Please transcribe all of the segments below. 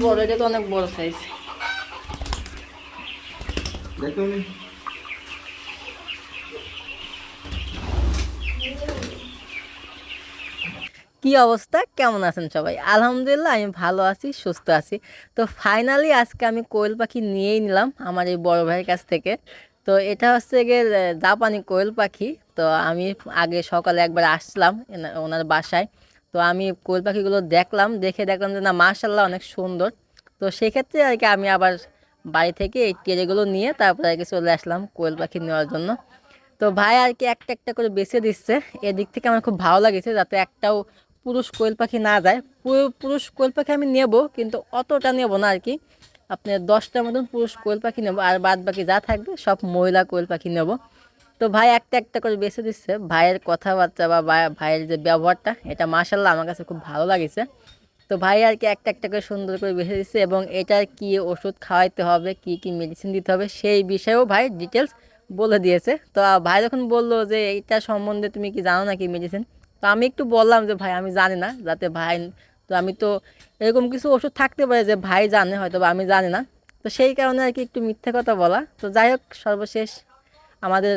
বড়, এটা তো অনেক বড় সাইজ। কি অবস্থা, কেমন আছেন সবাই? আলহামদুলিল্লাহ আমি ভালো আছি, সুস্থ আছি। তো ফাইনালি আজকে আমি কোয়েল পাখি নিয়েই নিলাম আমার এই বড় ভাইয়ের কাছ থেকে। তো এটা হচ্ছে গিয়ে জাপানি কোয়েল পাখি। তো আমি আগে সকালে একবার আসলাম ওনার বাসায়। তো আমি কোয়েল পাখিগুলো দেখলাম, দেখলাম যে না মাশাআল্লাহ অনেক সুন্দর। তো সেক্ষেত্রে আর কি আমি আবার বাড়ি থেকে এই টেরেগুলো নিয়ে তারপরে আর কি চলে আসলাম কোয়েল পাখি নেওয়ার জন্য। তো ভাই আর কি একটা একটা করে বেছে দিচ্ছে। এদিক থেকে আমার খুব ভালো লাগছে, যাতে একটাও পুরুষ কোয়েল পাখি না যায়। পুরুষ কোয়েল পাখি আমি নেব, কিন্তু অতটা নেব না আর কি। আপনার 10টার মতন পুরুষ কোয়েল পাখি নেব, আর বাদ বাকি যা থাকবে সব মহিলা কোয়েল পাখি নেব। তো ভাই একটা একটা করে বেছে দিচ্ছে। ভাইয়ের কথাবার্তা বা ভাইয়ের যে ব্যবহারটা, এটা মাশাল্লাহ আমার কাছে খুব ভালো লাগছে। তো ভাই আর কি একটা একটা করে সুন্দর করে বেছে দিচ্ছে, এবং এটার কি ওষুধ খাওয়াইতে হবে, কি কি মেডিসিন দিতে হবে সেই বিষয়েও ভাই ডিটেলস বলে দিয়েছে। তো ভাই যখন বললো যে এইটা সম্বন্ধে তুমি কি জানো নাকি মেডিসিন, তো আমি একটু বললাম যে ভাই আমি জানি না, যাতে ভাই, তো আমি তো এরকম কিছু ওষুধ থাকতে পারে যে ভাই জানে, হয়তো বা আমি জানি না। তো সেই কারণে আর কি একটু মিথ্যে কথা বলা। তো যাই হোক, সর্বশেষ আমাদের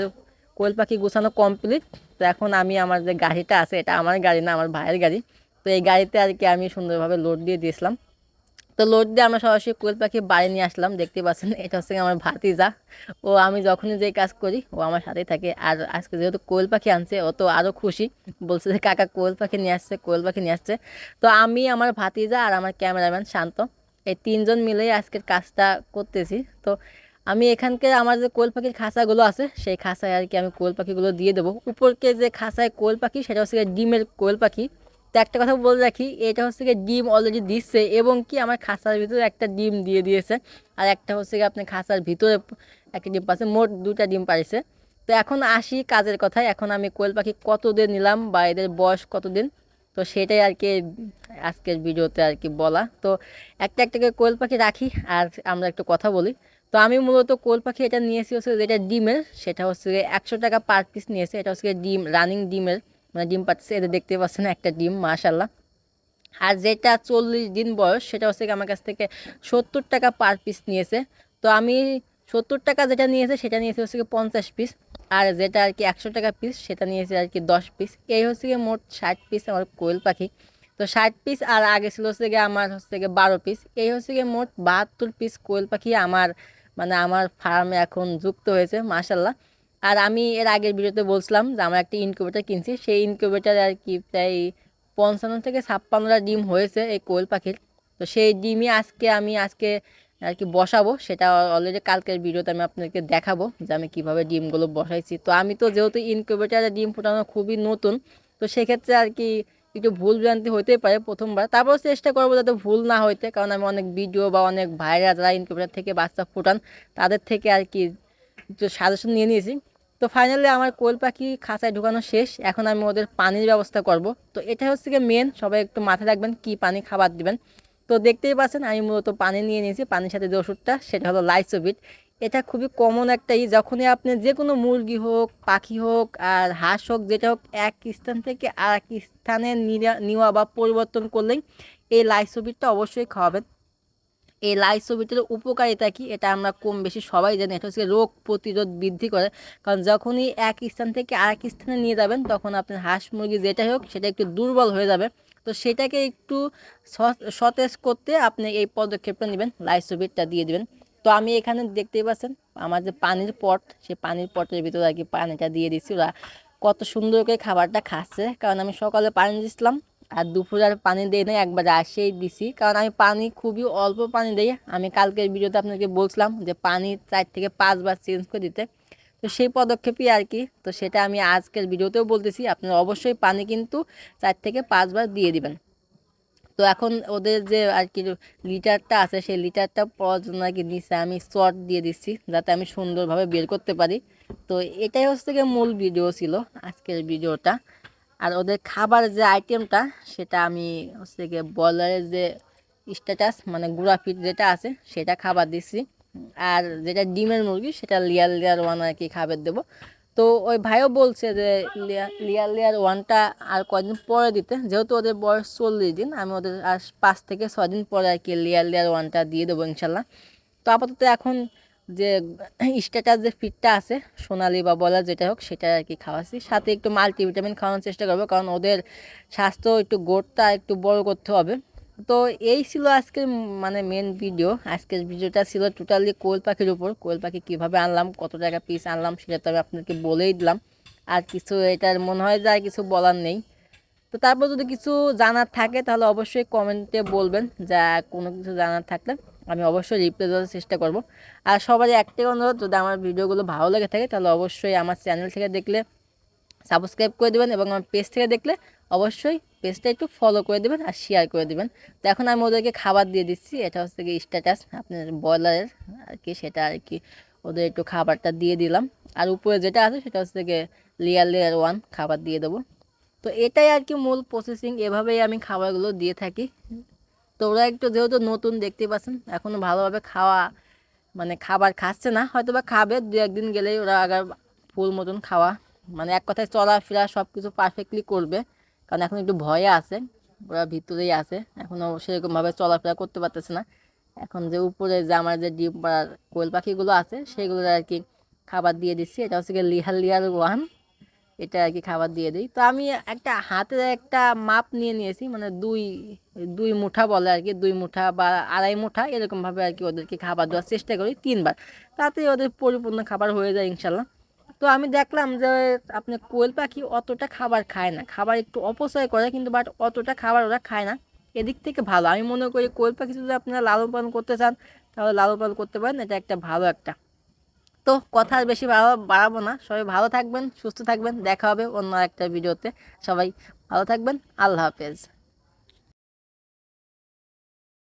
কোয়েল পাখি গুছানো কমপ্লিট। তো এখন আমি আমার যে গাড়িটা আছে, এটা আমার গাড়ি না, আমার ভাইয়ের গাড়ি। তো এই গাড়িতে আর কি আমি সুন্দরভাবে লোড দিয়ে দিয়েছিলাম। তো লোড দিয়ে আমরা সরাসরি কোয়েল পাখি বাড়ি নিয়ে আসলাম। দেখতে পাচ্ছেন এটা হচ্ছে আমার ভাতিজা। ও আমি যখনই যে কাজ করি ও আমার সাথেই থাকে। আর আজকে যেহেতু কোয়েল পাখি আনছে, ও তো আরও খুশি, বলছে যে কাকা কোয়েল পাখি নিয়ে আসছে, কোয়েল পাখি নিয়ে আসছে। তো আমি, আমার ভাতিজা আর আমার ক্যামেরাম্যান শান্ত, এই তিনজন মিলেই আজকের কাজটা করতেছি। তো আমি এখানকে আমার যে কোয়েল পাখির খাঁচাগুলো আছে, সেই খাঁচায় আর কি আমি কোয়েল পাখিগুলো দিয়ে দেবো। উপরকে যে খাঁচায় কোয়েল পাখি, সেটা হচ্ছে গিয়ে ডিমের কোয়েল পাখি। তো একটা কথা বলে রাখি, এটা হচ্ছে গিয়ে ডিম অলরেডি দিচ্ছে, এবং কি আমার খাঁচার ভিতরে একটা ডিম দিয়ে দিয়েছে। আর একটা হচ্ছে গিয়ে আপনি খাঁচার ভিতরে একটা ডিম পাচ্ছে, মোট 2টা ডিম পাইছে। তো এখন আসি কাজের কথায়। এখন আমি কোয়েল পাখি কতদিন নিলাম বা এদের বয়স কতদিন, তো সেটাই আর কি আজকের ভিডিওতে আর কি বলা। তো একটা একটা করে কোয়েল পাখি রাখি, আর আমরা একটু কথা বলি। তো আমি মূলত কোয়েল পাখি এটা নিয়েছি হচ্ছে যেটা ডিমের, সেটা হচ্ছে 100 টাকা পার পিস নিয়েছে। এটা হচ্ছে ডিম, রানিং ডিমের, মানে ডিম পাচ্ছে, এটা দেখতে পাচ্ছেন একটা ডিম মাশাল্লাহ। আর যেটা 40 দিন বয়স, সেটা হচ্ছে আমার কাছ থেকে 70 টাকা পার পিস নিয়েছে। তো আমি 70 টাকা যেটা নিয়েছে সেটা নিয়েছে হচ্ছে 50 পিস। আর যেটা আর কি 100 টাকা পিস, সেটা নিয়েছে আর কি 10 পিস। এই হচ্ছে মোট 60 পিস আমার কোয়েল পাখি। তো 60 পিস, আর আগে ছিল হচ্ছে আমার হচ্ছে 12 পিস। এই হচ্ছে মোট 72 পিস কোয়েল পাখি আমার, মানে আমার ফার্মে এখন যুক্ত হয়েছে মাশাল্লাহ। আর আমি এর আগের ভিডিওতে বলছিলাম যে আমার একটা ইনকিউবেটর কিনছি, সেই ইনকিউবেটারে আর কি প্রায় 55 থেকে 56টা ডিম হয়েছে এই কোয়েল পাখির। তো সেই ডিমই আমি আজকে আর কি বসাবো। সেটা অলরেডি কালকের ভিডিওতে আমি আপনাদেরকে দেখাবো যে আমি কীভাবে ডিমগুলো বসাইছি। তো আমি তো যেহেতু ইনকিউবেটারে ডিম ফোটানো খুবই নতুন, তো সেক্ষেত্রে আর কি একটু ভুল ভ্রান্তি হতেই পারে প্রথমবার। তারপর চেষ্টা করবো যাতে ভুল না হইতে, কারণ আমি অনেক ভিডিও বা অনেক ভাইরা যারা ইনকিউবেটার থেকে বাচ্চা ফোটান, তাদের থেকে আর কি একটু সাজেশন নিয়ে নিয়েছি। তো ফাইনালি আমার কোয়েল পাখি খাঁচায় ঢুকানো শেষ। এখন আমি ওদের পানির ব্যবস্থা করব। তো এটা হচ্ছে গিয়ে মেন, সবাই একটু মাথায় রাখবেন কি পানি খাবার দিবেন। তো দেখতেই পাচ্ছেন আমি মূলত পানি নিয়ে নিয়েছি। পানির সাথে যে ওষুধটা, সেটা হলো লাইসোভিট। এটা খুবই কমন একটা যখনই আপনি যে কোনো মুরগি হোক, পাখি হোক, আর হাঁস হোক, যেটা হোক, এক স্থান থেকে আর এক স্থানে নেওয়া বা পরিবর্তন করলেই এই লাইসোভিটটা অবশ্যই খাওয়াবেন। এই লাইসোভিটের উপকারিতা কি, এটা আমরা কম বেশি সবাই জানি। এটা হচ্ছে রোগ প্রতিরোধ বৃদ্ধি করে। কারণ যখনই এক স্থান থেকে আরেক স্থানে নিয়ে যাবেন, তখন আপনার হাঁস মুরগি যেটাই হোক সেটা একটু দুর্বল হয়ে যাবে। তো সেটাকে একটু সতেজ করতে আপনি এই পদক্ষেপটা নেবেন, লাইসোভিটটা দিয়ে দিবেন। তো আমি এখানে দেখতেই পাচ্ছেন আমার যে পানির পট, সেই পানির পটের ভিতরে আর কি পানিটা দিয়ে দিচ্ছি। ওরা কত সুন্দর করে খাবারটা খাচ্ছে, কারণ আমি সকালে পানি দিচ্ছিলাম, আর দুপুরে আর পানি দিই না, একবার আসেই দিছি। কারণ আমি পানি খুবই অল্প পানি দিই। আমি কালকের ভিডিওতে আপনাকে বলছিলাম যে পানি 4 থেকে 5 বার চেঞ্জ করে দিতে। তো সেই পদক্ষেপই আর কি, তো সেটা আমি আজকের ভিডিওতেও বলতেছি, আপনারা অবশ্যই পানি কিন্তু 4 থেকে 5 বার দিয়ে দিবেন। তো এখন ওদের যে আর কি লিটারটা আছে, সেই লিটারটা পাওয়ার জন্য আর কি নিচে আমি শর্ট দিয়ে দিচ্ছি, যাতে আমি সুন্দরভাবে বের করতে পারি। তো এটাই হচ্ছে গিয়ে মূল ভিডিও ছিল আজকের ভিডিওটা। আর ওদের খাবার যে আইটেমটা, সেটা আমি হচ্ছে গিয়ে ব্রয়লারের যে স্ট্যাটাস, মানে গুঁড়া ফিট যেটা আছে, সেটা খাবার দিচ্ছি। আর যেটা ডিমের মুরগি, সেটা লেয়ার লেয়ার ওয়ান আর কি খাবার দেবো। তো ওই ভাইও বলছে যে লেয়ার 1টা আর কয়েকদিন পরে দিতে, যেহেতু ওদের বয়স 40 দিন, আমি ওদের আর 5 থেকে 6 দিন পরে আর কি লেয়ার 1টা দিয়ে দেবো ইনশাল্লাহ। তো আপাতত এখন যে স্ট্যাটাস যে ফিডটা আছে সোনালি বা বলার যেটা হোক সেটা আর কি খাওয়াচ্ছি, সাথে একটু মাল্টিভিটামিন খাওয়ানোর চেষ্টা করবো, কারণ ওদের স্বাস্থ্য একটু গ্রোথটা একটু বড় করতে হবে। তো এই ছিল আজকের মানে মেন ভিডিও। আজকের ভিডিওটা ছিল টোটালি কোয়েল পাখির উপর, কোয়েল পাখি কীভাবে আনলাম, কত টাকা পিস আনলাম সেটা তো আমি আপনাকে বলেই দিলাম। আর কিছু এটার মনে হয় যে আর কিছু বলার নেই। তো তারপর যদি কিছু জানার থাকে তাহলে অবশ্যই কমেন্টে বলবেন, যা কোনো কিছু জানার থাকলে আমি অবশ্যই রিপ্লাই দেওয়ার চেষ্টা করব। আর সবারই একটাই অনুরোধ, যদি আমার ভিডিওগুলো ভালো লেগে থাকে তাহলে অবশ্যই আমার চ্যানেল থেকে দেখলে সাবস্ক্রাইব করে দেবেন, এবং আমার পেজ থেকে দেখলে অবশ্যই পেজটা একটু ফলো করে দেবেন আর শেয়ার করে দেবেন। তো এখন আমি ওদেরকে খাবার দিয়ে দিচ্ছি, এটা হচ্ছে কি স্ট্যাটাস আপনার ব্রয়লারের আর কি, সেটা আর কি ওদের একটু খাবারটা দিয়ে দিলাম। আর উপরে যেটা আছে সেটা হচ্ছে গিয়ে লেয়ার 1 খাবার দিয়ে দেবো। তো এটাই আর কি মূল প্রসেসিং, এভাবেই আমি খাবারগুলো দিয়ে থাকি। তো ওরা একটু যেহেতু নতুন দেখতে পাচ্ছেন, এখনও ভালোভাবে খাওয়া মানে খাবার খাচ্ছে না, হয়তো বা খাবে 2-1 দিন গেলেই ওরা আবার ফুল মতন খাওয়া মানে এক কথায় চলাফেরা সব কিছু পারফেক্টলি করবে। কারণ এখন একটু ভয়ে আছে, ওরা ভিতরেই আছে, এখনও সেরকমভাবে চলাফেরা করতে পারতেছে না। এখন যে উপরে যে আমার যে ডিম পাড়ার কোয়েল পাখিগুলো আছে সেগুলো আর কি খাবার দিয়ে দিচ্ছি, এটা হচ্ছে গিয়ে লেয়ার 1, এটা আর কি খাবার দিয়ে দিই। তো আমি একটা হাতের একটা মাপ নিয়ে নিয়েছি, মানে দুই দুই মুঠা বলে আর কি, 2 মুঠা বা 2.5 মুঠা এরকমভাবে আর কি ওদেরকে খাবার দেওয়ার চেষ্টা করি 3 বার, তাতে ওদের পরিপূর্ণ খাবার হয়ে যায় ইনশাল্লাহ। তো আমি দেখলাম যে আপনি কোয়েল পাখি অতটা খাবার খায় না, খাবার একটু অপচয় করে, কিন্তু বাট অতটা খাবার ওরা খায় না। এদিক থেকে ভালো আমি মনে করি, কোয়েল পাখি যদি আপনারা লালন পালন করতে চান তাহলে লালন পালন করতে পারেন, এটা একটা ভালো একটা। তো কথা আর বেশি বাড়াবো না, সবাই ভালো থাকবেন, সুস্থ থাকবেন, দেখা হবে অন্য একটা ভিডিওতে। সবাই ভালো থাকবেন, আল্লাহ হাফেজ।